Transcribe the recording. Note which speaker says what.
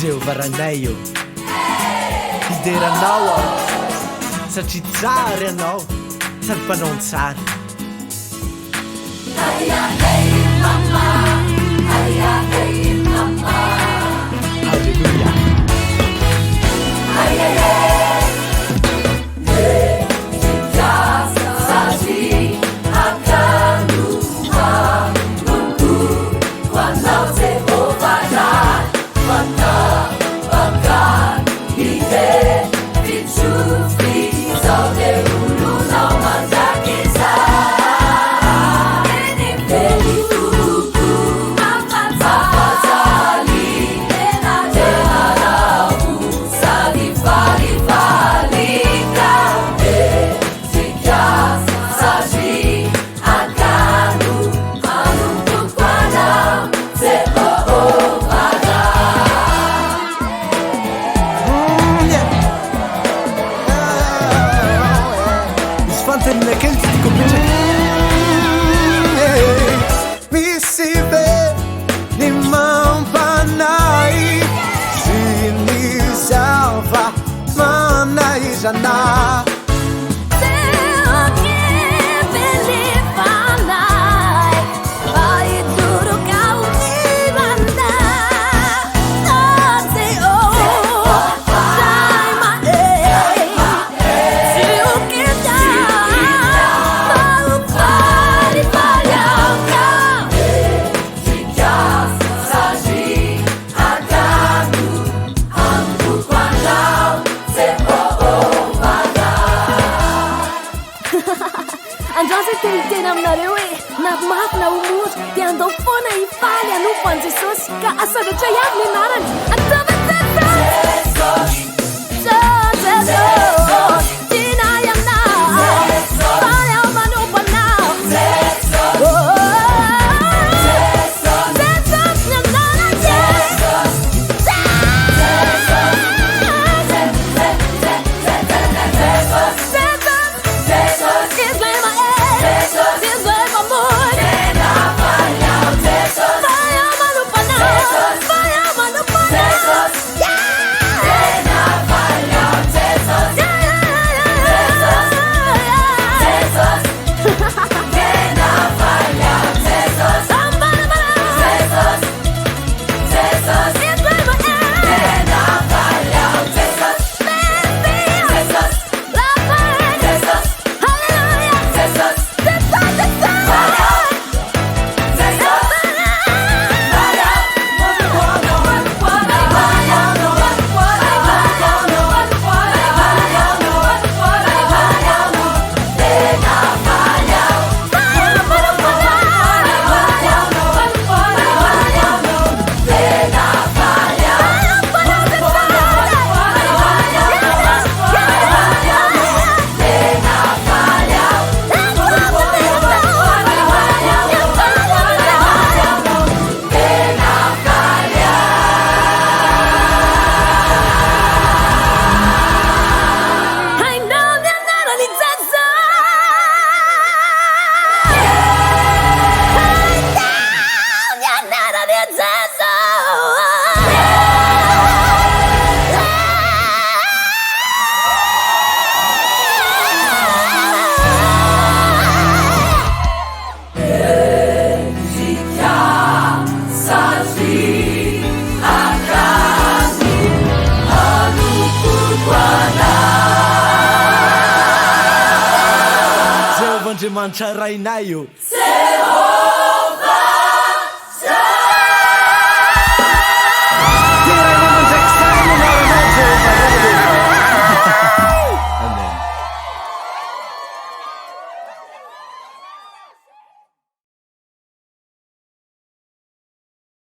Speaker 1: Jehovah-ranay io fideranao aho satria tsary anao sady mpanao tsara Halleluja Misive ni mampanay Sinisalva manay jana
Speaker 2: Andrasy teniteny aminareo hoe namafy na omory dia andao foana hifaly anompo an Jesosy ka asandratra ihany ny anarany ataova Jesosy tinay aminao faly aho manompo anao Jesosy ny anarany
Speaker 1: Jehovah-Andriamanitra rainay io